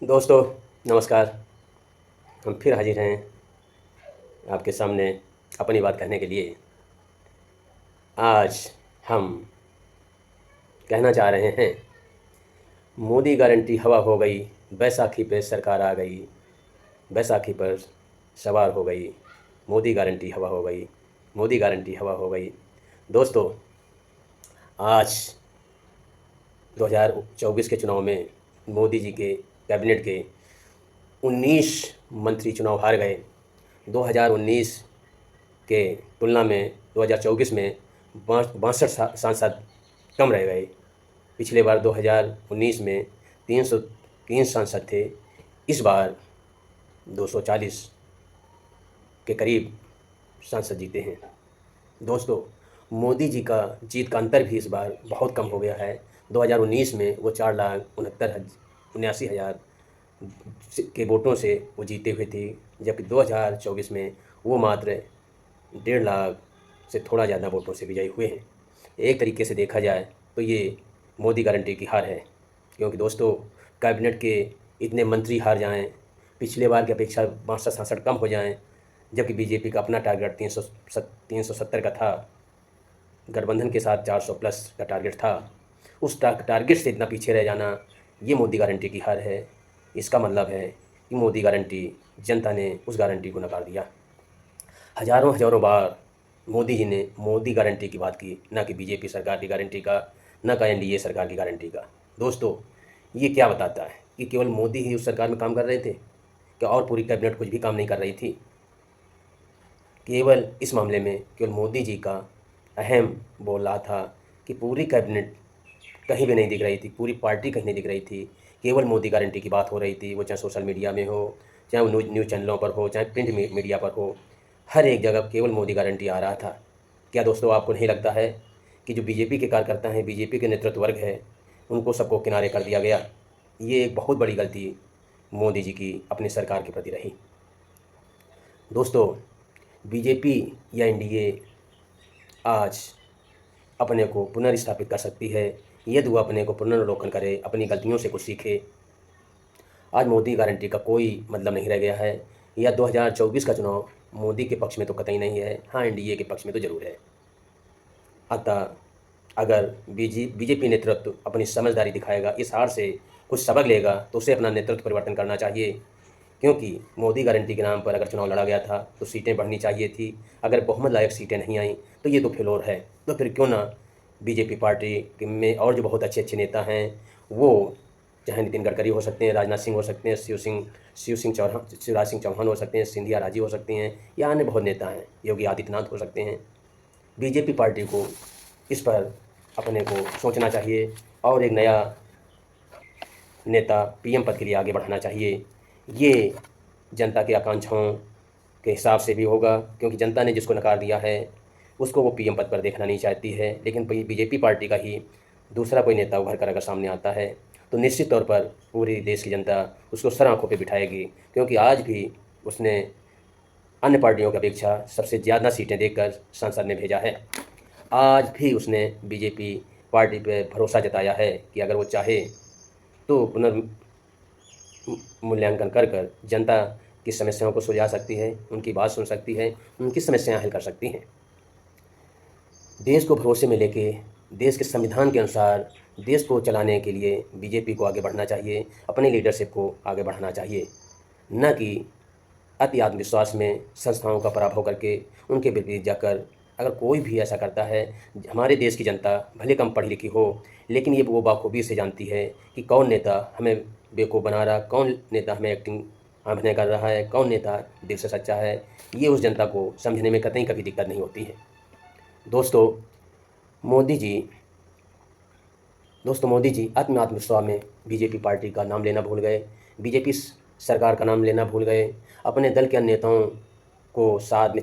दोस्तों नमस्कार। हम फिर हाजिर हैं आपके सामने अपनी बात कहने के लिए। आज हम कहना चाह रहे हैं, मोदी गारंटी हवा हो गई, बैसाखी पे सरकार आ गई, बैसाखी पर सवार हो गई, मोदी गारंटी हवा हो गई, मोदी गारंटी हवा हो गई। दोस्तों, आज 2024 के चुनाव में मोदी जी के कैबिनेट के 19 मंत्री चुनाव हार गए। 2019 के तुलना में 2024 में 62 सांसद कम रह गए। पिछले बार 2019 में 303 सांसद थे, इस बार 240 के करीब सांसद जीते हैं। दोस्तों, मोदी जी का जीत का अंतर भी इस बार बहुत कम हो गया है। 2019 में वो 4,79,79,000 के वोटों से वो जीते हुए थे, जबकि 2024 में वो मात्र 1.5 लाख से थोड़ा ज़्यादा वोटों से विजयी हुए हैं। एक तरीके से देखा जाए तो ये मोदी गारंटी की हार है, क्योंकि दोस्तों कैबिनेट के इतने मंत्री हार जाएं, पिछले बार की अपेक्षा 62-63 कम हो जाएं, जबकि बीजेपी का अपना टारगेट 370 का था, गठबंधन के साथ 400 प्लस का टारगेट था। उस टारगेट से इतना पीछे रह जाना, ये मोदी गारंटी की हार है। इसका मतलब है कि मोदी गारंटी, जनता ने उस गारंटी को नकार दिया। हज़ारों हज़ारों बार मोदी जी ने मोदी गारंटी की बात की, ना कि बीजेपी सरकार की गारंटी का, ना का एनडीए सरकार की गारंटी का। दोस्तों, ये क्या बताता है कि केवल मोदी ही उस सरकार में काम कर रहे थे क्या, और पूरी कैबिनेट कुछ भी काम नहीं कर रही थी? केवल इस मामले में केवल मोदी जी का अहम बोल रहा था कि पूरी कैबिनेट कहीं भी नहीं दिख रही थी, पूरी पार्टी कहीं नहीं दिख रही थी। केवल मोदी गारंटी की बात हो रही थी, वो चाहे सोशल मीडिया में हो, चाहे वो न्यूज़ चैनलों पर हो, चाहे प्रिंट मीडिया पर हो, हर एक जगह केवल मोदी गारंटी आ रहा था। क्या दोस्तों आपको नहीं लगता है कि जो बीजेपी के कार्यकर्ता हैं, बीजेपी के नेतृत्व वर्ग है, उनको सबको किनारे कर दिया गया? ये एक बहुत बड़ी गलती मोदी जी की अपनी सरकार के प्रति रही। दोस्तों, बीजेपी या एनडीए आज अपने को पुनर्स्थापित कर सकती है यदि वो अपने को पुनर्वलोकन करे, अपनी गलतियों से कुछ सीखे। आज मोदी गारंटी का कोई मतलब नहीं रह गया है। या 2024 का चुनाव मोदी के पक्ष में तो कतई नहीं है, हाँ एनडीए के पक्ष में तो ज़रूर है। अतः अगर बीजेपी नेतृत्व अपनी समझदारी दिखाएगा, इस हार से कुछ सबक लेगा, तो उसे अपना नेतृत्व परिवर्तन करना चाहिए। क्योंकि मोदी गारंटी के नाम पर अगर चुनाव लड़ा गया था तो सीटें बढ़नी चाहिए थी। अगर बहुमत लायक सीटें नहीं आईं तो ये तो फेलोर है। तो फिर क्यों ना बीजेपी पार्टी में और जो बहुत अच्छे अच्छे नेता हैं, वो चाहे नितिन गडकरी हो सकते हैं, राजनाथ सिंह हो सकते हैं, शिवराज सिंह चौहान हो सकते हैं, सिंधिया राजी हो सकती हैं, या अन्य बहुत नेता हैं, योगी आदित्यनाथ हो सकते हैं। बीजेपी पार्टी को इस पर अपने को सोचना चाहिए और एक नया नेता पीएम पद के लिए आगे बढ़ाना चाहिए। ये जनता की आकांक्षाओं के हिसाब से भी होगा, क्योंकि जनता ने जिसको नकार दिया है उसको वो पीएम पद पर देखना नहीं चाहती है। लेकिन बीजेपी पार्टी का ही दूसरा कोई नेता उभर कर अगर सामने आता है तो निश्चित तौर पर पूरी देश की जनता उसको सर आँखों पर बिठाएगी, क्योंकि आज भी उसने अन्य पार्टियों की अपेक्षा सबसे ज़्यादा सीटें देकर संसद में भेजा है। आज भी उसने बीजेपी पार्टी पे भरोसा जताया है कि अगर वो चाहे तो पुनर्मूल्यांकन कर कर जनता की समस्याओं को सुलझा सकती है, उनकी बात सुन सकती है, उनकी समस्याएं हल कर सकती हैं। देश को भरोसे में लेके, देश के संविधान के अनुसार देश को चलाने के लिए बीजेपी को आगे बढ़ना चाहिए, अपने लीडरशिप को आगे बढ़ाना चाहिए, न कि अति आत्मविश्वास में संस्थाओं का पराभव करके उनके विपरीत जाकर। अगर कोई भी ऐसा करता है, हमारे देश की जनता भले कम पढ़ी लिखी हो, लेकिन ये वो बाखूबी से जानती है कि कौन नेता हमें बेवकूफ़ बना रहा, कौन नेता हमें एक्टिंग अभिनय कर रहा है, कौन नेता दिल से सच्चा है। ये उस जनता को समझने में कतई कभी दिक्कत नहीं होती है। दोस्तों, मोदी जी मोदी जी आत्मविश्वास में बीजेपी पार्टी का नाम लेना भूल गए, बीजेपी सरकार का नाम लेना भूल गए, अपने दल के अन्य नेताओं को साथ में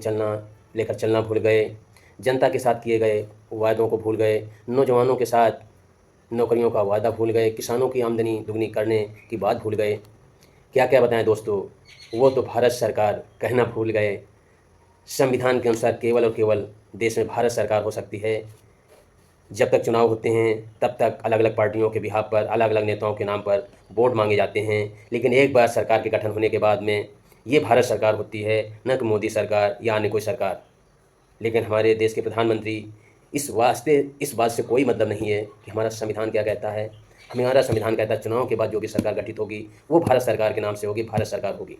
लेकर चलना भूल गए, जनता के साथ किए गए वायदों को भूल गए, नौजवानों के साथ नौकरियों का वादा भूल गए, किसानों की आमदनी दुगनी करने की बात भूल गए। क्या क्या बताएं दोस्तों, वो तो भारत सरकार कहना भूल गए। संविधान के अनुसार केवल और केवल देश में भारत सरकार हो सकती है, जब तक चुनाव होते हैं तब तक अलग अलग पार्टियों के बिहाफ पर, अलग अलग नेताओं के नाम पर वोट मांगे जाते हैं। लेकिन एक बार सरकार के गठन होने के बाद में ये भारत सरकार होती है, न कि मोदी सरकार या अन्य कोई सरकार। लेकिन हमारे देश के प्रधानमंत्री इस बात से कोई मतलब नहीं है कि हमारा संविधान क्या कहता है। हमारा संविधान कहता है चुनाव के बाद जो भी सरकार गठित होगी वो भारत सरकार के नाम से होगी, भारत सरकार होगी।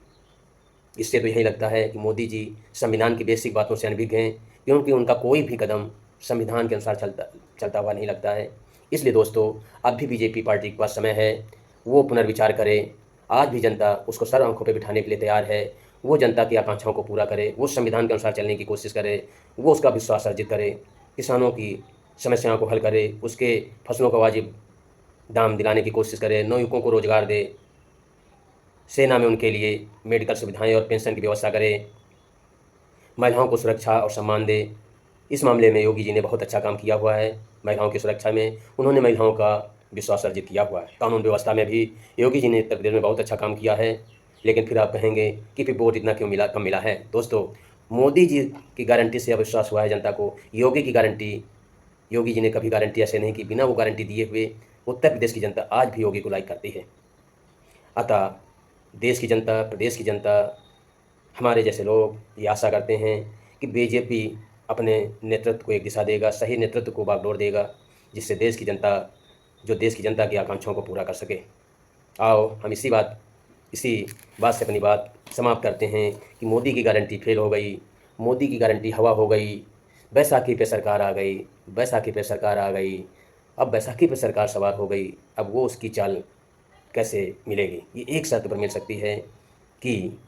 इससे तो यही लगता है कि मोदी जी संविधान की बेसिक बातों से अनभिज्ञ हैं, क्योंकि उनका कोई भी कदम संविधान के अनुसार चलता हुआ नहीं लगता है। इसलिए दोस्तों, अब भी बीजेपी पार्टी के पास समय है, वो पुनर्विचार करे। आज भी जनता उसको सर आंखों पर बिठाने के लिए तैयार है। वो जनता की आकांक्षाओं को पूरा करे, वो संविधान के अनुसार चलने की कोशिश करे, वो उसका विश्वास अर्जित करे, किसानों की समस्याओं को हल करे, उसके फसलों का वाजिब दाम दिलाने की कोशिश करे, नवयुवकों को रोजगार दे, सेना में उनके लिए मेडिकल सुविधाएं और पेंशन की व्यवस्था करे, महिलाओं को सुरक्षा और सम्मान दे। इस मामले में योगी जी ने बहुत अच्छा काम किया हुआ है। महिलाओं की सुरक्षा में उन्होंने महिलाओं का विश्वास अर्जित किया हुआ है। कानून व्यवस्था में भी योगी जी ने उत्तर प्रदेश में बहुत अच्छा काम किया है। लेकिन फिर आप कहेंगे कि फिर वोट इतना क्यों कम मिला है। दोस्तों, मोदी जी की गारंटी से अविश्वास हुआ है जनता को। योगी जी ने कभी गारंटी ऐसे नहीं की, बिना वो गारंटी दिए हुए उत्तर प्रदेश की जनता आज भी योगी को लाइक करती है। अतः देश की जनता, प्रदेश की जनता, हमारे जैसे लोग ये आशा करते हैं कि बीजेपी अपने नेतृत्व को एक दिशा देगा, सही नेतृत्व को बागडोर देगा, जिससे देश की जनता की आकांक्षाओं को पूरा कर सके। आओ हम इसी बात से अपनी बात समाप्त करते हैं कि मोदी की गारंटी फेल हो गई, मोदी की गारंटी हवा हो गई, बैसाखी पे सरकार आ गई, बैसाखी पे सरकार आ गई। अब बैसाखी पे सरकार सवार हो गई, अब वो उसकी चाल कैसे मिलेगी। ये एक शर्त पर मिल सकती है कि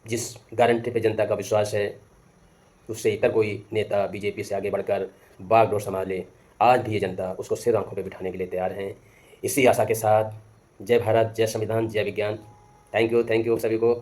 जिस गारंटी पे जनता का विश्वास है उससे इतर कोई नेता बीजेपी से आगे बढ़कर बागडोर संभाले। आज भी ये जनता उसको सिर आंखों पे बिठाने के लिए तैयार हैं। इसी आशा के साथ जय भारत, जय संविधान, जय विज्ञान। थैंक यू सभी को।